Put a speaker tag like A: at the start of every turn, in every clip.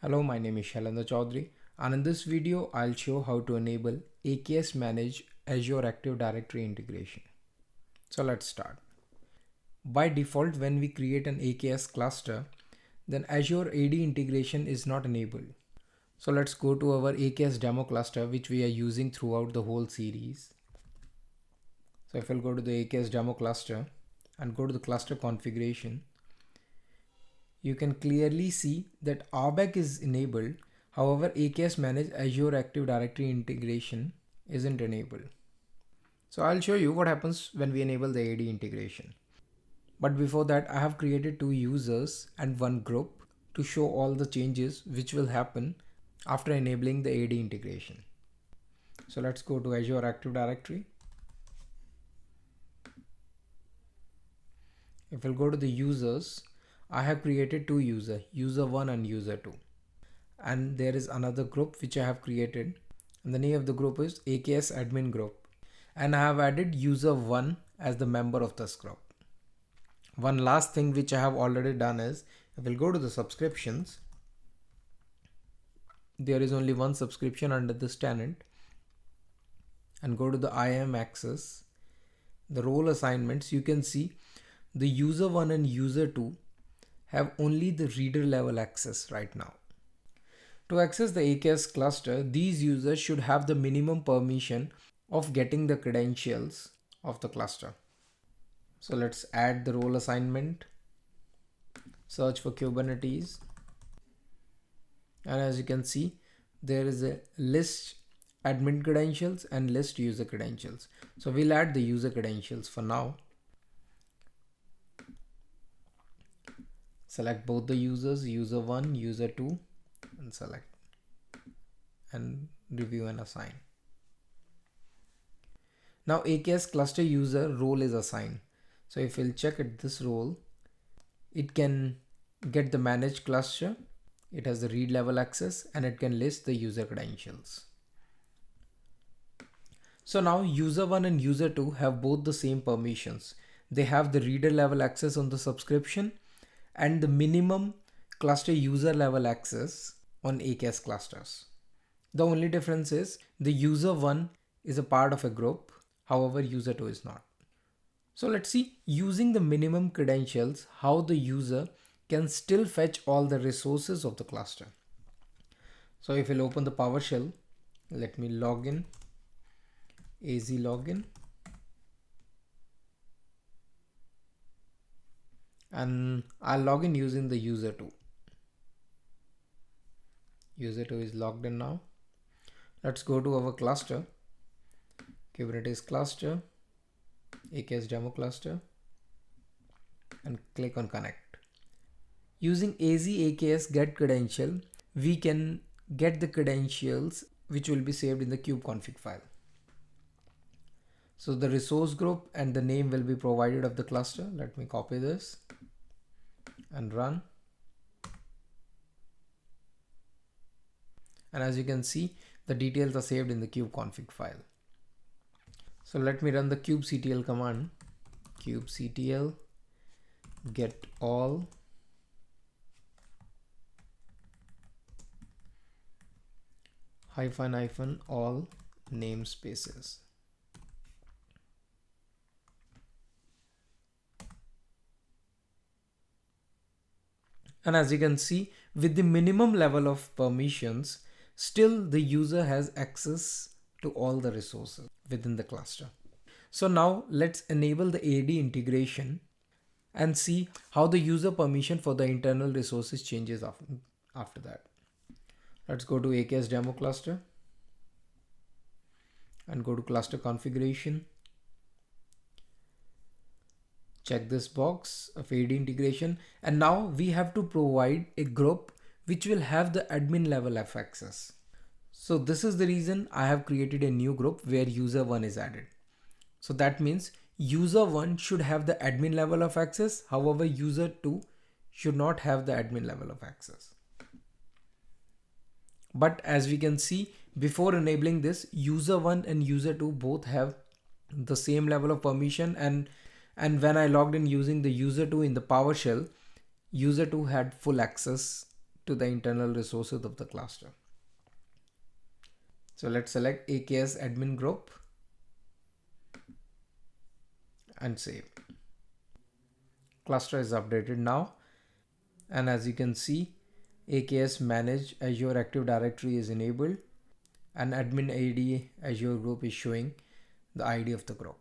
A: Hello, my name is Shailendra Chaudhary, and in this video I'll show how to enable AKS-managed Azure Active Directory integration. So let's start. By default, when we create an AKS cluster, then Azure AD integration is not enabled. So let's go to our AKS demo cluster, which we are using throughout the whole series. So if I'll go to the AKS demo cluster and go to the cluster configuration, you can clearly see that rbac is enabled. However, AKS-managed Azure Active Directory integration isn't enabled. So I'll show you what happens when we enable the AD integration. But before that, I have created two users and one group to show all the changes which will happen after enabling the AD integration. So let's go to Azure Active Directory. If we'll go to the users, I have created two users, user 1 and user 2. And there is another group which I have created, and the name of the group is AKS admin group. And I have added user 1 as the member of this group. One last thing which I have already done is, if we'll go to the subscriptions, there is only one subscription under this tenant, and go to the IAM access, the role assignments, you can see the user 1 and user 2 have only the reader level access right now. To access the AKS cluster, these users should have the minimum permission of getting the credentials of the cluster. So let's add the role assignment, search for Kubernetes, and as you can see, there is a list admin credentials and list user credentials. So we'll add the user credentials for now. Select both the users, user 1, user 2, and select and review and assign. Now AKS cluster user role is assigned. So if we'll check at this role, it can get the managed cluster, it has the read level access, and it can list the user credentials. So now user 1 and user 2 have both the same permissions. They have the reader level access on the subscription and the minimum cluster user level access on AKS clusters. The only difference is the user 1 is a part of a group, however user 2 is not. So let's see, using the minimum credentials, how the user can still fetch all the resources of the cluster. So if we'll open the PowerShell, let me log in, AZ login, and I'll log in using the user 2. User 2 is logged in now. Let's go to our cluster, Kubernetes cluster, AKS demo cluster, and click on connect. Using AZ AKS get credential, we can get the credentials which will be saved in the kubeconfig file. So the resource group and the name will be provided of the cluster. Let me copy this and run. And as you can see, the details are saved in the kubeconfig file. So let me run the kubectl command, kubectl get all -- all namespaces. And as you can see, with the minimum level of permissions, still the user has access to all the resources within the cluster. So now let's enable the AD integration and see how the user permission for the internal resources changes after that. Let's go to AKS demo cluster and go to cluster configuration. Check this box of AD integration, and now we have to provide a group which will have the admin level of access. So this is the reason I have created a new group where user 1 is added. So that means user 1 should have the admin level of access, however user 2 should not have the admin level of access. But as we can see, before enabling this, user 1 and user 2 both have the same level of permission, and when I logged in using the user 2 in the PowerShell, user 2 had full access to the internal resources of the cluster. So let's select AKS admin group and save. Cluster is updated now. And as you can see, AKS-managed Azure Active Directory is enabled and admin AD Azure group is showing the ID of the group.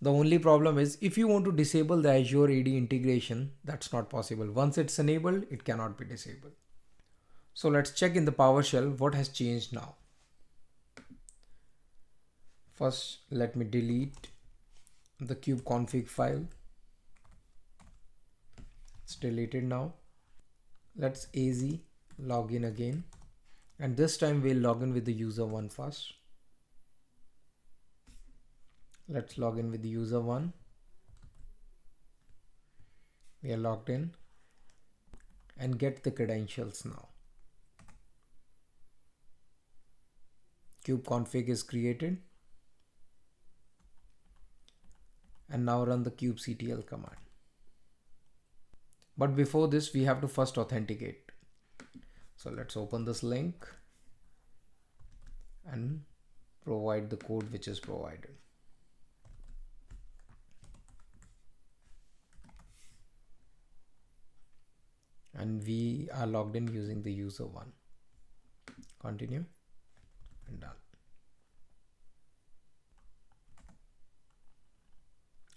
A: The only problem is if you want to disable the Azure AD integration, that's not possible. Once it's enabled, it cannot be disabled. So let's check in the PowerShell what has changed now. First, let me delete the kubeconfig file. It's deleted now. Let's AZ log in again. And this time we'll log in with the user one first. Let's log in with the user one. We are logged in and get the credentials now. Kubeconfig is created. And now run the kubectl command. But before this, we have to first authenticate. So let's open this link and provide the code which is provided. And we are logged in using the user one. Continue and done.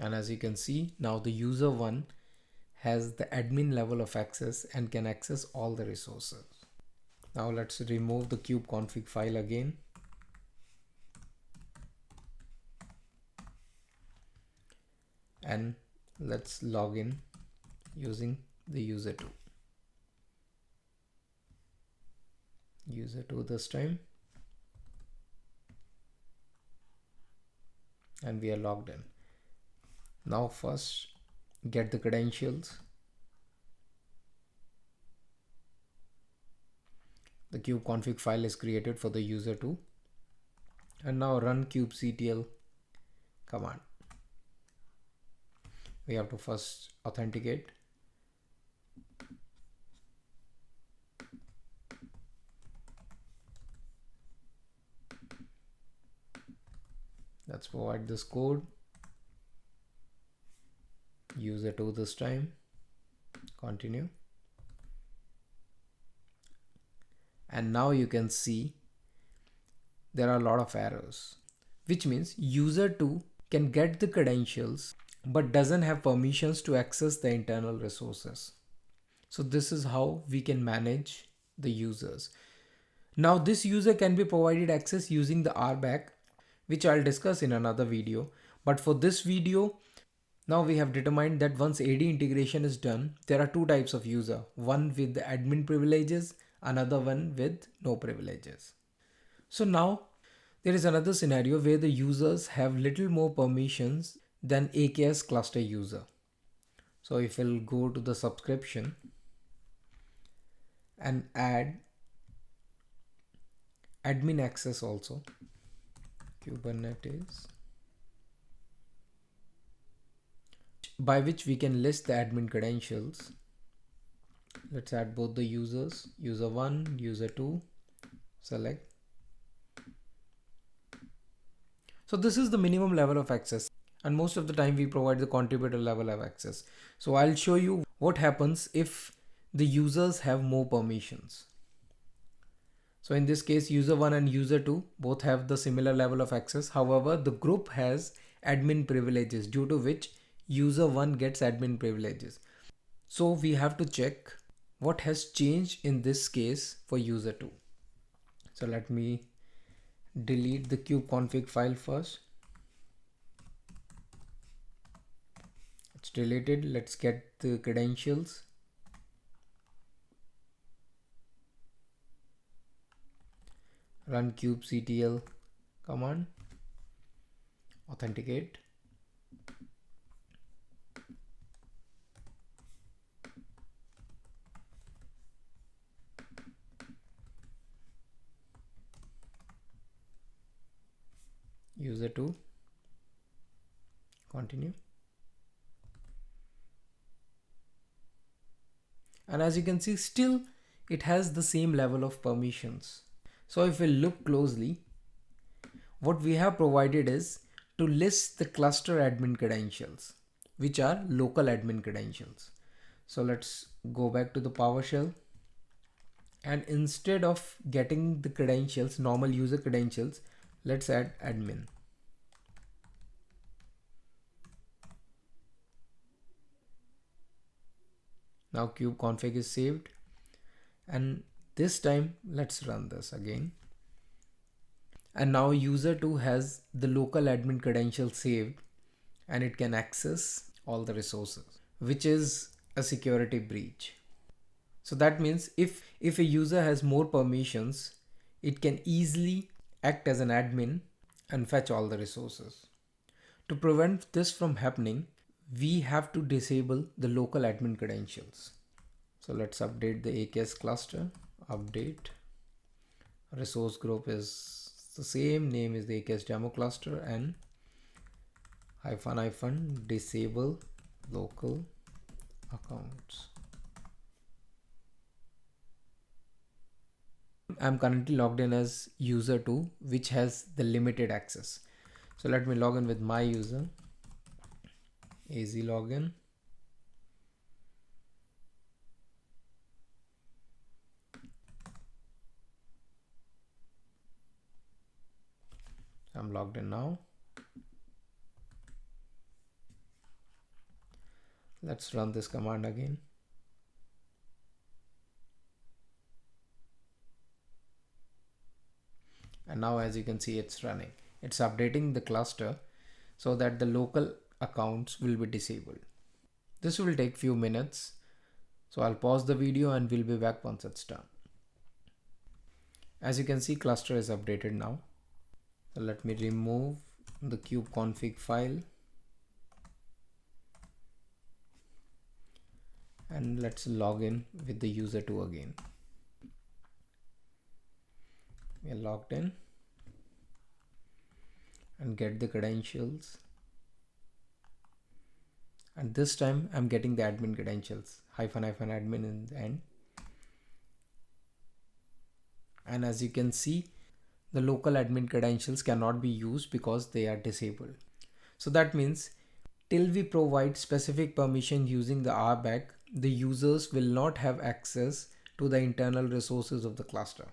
A: And as you can see, now the user one has the admin level of access and can access all the resources. Now let's remove the kubeconfig file again. And let's log in using the user 2. User 2 this time. And we are logged in. Now first get the credentials. The kubeconfig file is created for the user 2. And now run kubectl command. We have to first authenticate. Let's provide this code. User 2 this time. Continue. And now you can see there are a lot of errors, which means user 2 can get the credentials but doesn't have permissions to access the internal resources. So this is how we can manage the users. Now this user can be provided access using the rbac, which I'll discuss in another video. But for this video, now we have determined that once AD integration is done, there are two types of user. One with the admin privileges, another one with no privileges. So now there is another scenario where the users have little more permissions than AKS cluster user. So if we'll go to the subscription and add admin access also, Kubernetes, by which we can list the admin credentials. Let's add both the users, user 1, user 2, select. So this is the minimum level of access, and most of the time we provide the contributor level of access. So I'll show you what happens if the users have more permissions. So in this case, user 1 and user 2 both have the similar level of access. However, the group has admin privileges, due to which user 1 gets admin privileges. So we have to check what has changed in this case for user 2. So let me delete the kubeconfig file first. It's deleted. Let's get the credentials. Run kubectl command. Authenticate. User 2. Continue. And as you can see, still it has the same level of permissions. So if we look closely, what we have provided is to list the cluster admin credentials, which are local admin credentials. So let's go back to the PowerShell, and instead of getting the credentials, normal user credentials, let's add admin. Now kubeconfig is saved, and this time let's run this again. And now user 2 has the local admin credential saved, and it can access all the resources, which is a security breach. So that means if a user has more permissions, it can easily act as an admin and fetch all the resources. To prevent this from happening, we have to disable the local admin credentials. So let's update the AKS cluster. Update. Resource group is the same name is the AKS demo cluster, and -- disable local accounts. I'm currently logged in as user 2, which has the limited access. So let me log in with my user, AZ login. I'm logged in now. Let's run this command again. And now as you can see, it's running. It's updating the cluster so that the local accounts will be disabled. This will take few minutes. So I'll pause the video and we'll be back once it's done. As you can see, cluster is updated now. So let me remove the kubeconfig file. And let's log in with the user 2 again. We are logged in and get the credentials. And this time I'm getting the admin credentials, -- admin in the end. And as you can see, the local admin credentials cannot be used because they are disabled. So that means till we provide specific permission using the rbac, the users will not have access to the internal resources of the cluster.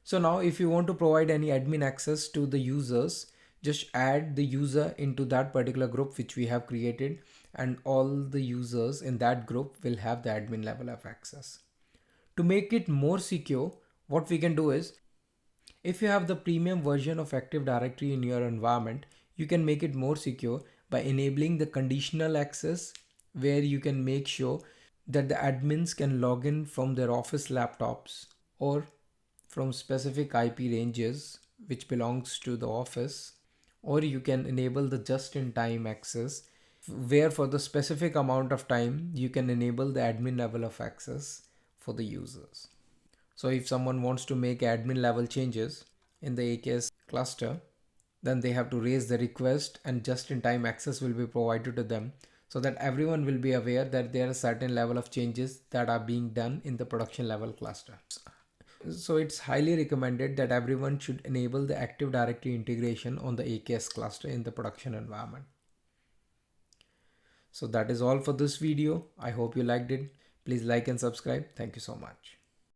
A: So now if you want to provide any admin access to the users, just add the user into that particular group which we have created, and all the users in that group will have the admin level of access. To make it more secure, what we can do is, if you have the premium version of Active Directory in your environment, you can make it more secure by enabling the conditional access, where you can make sure that the admins can log in from their office laptops or from specific IP ranges which belongs to the office, or you can enable the just-in-time access, where for the specific amount of time you can enable the admin level of access for the users. So if someone wants to make admin level changes in the AKS cluster, then they have to raise the request and just-in-time access will be provided to them, so that everyone will be aware that there are certain level of changes that are being done in the production level cluster. So it's highly recommended that everyone should enable the Active Directory integration on the AKS cluster in the production environment. So that is all for this video. I hope you liked it. Please like and subscribe. Thank you so much.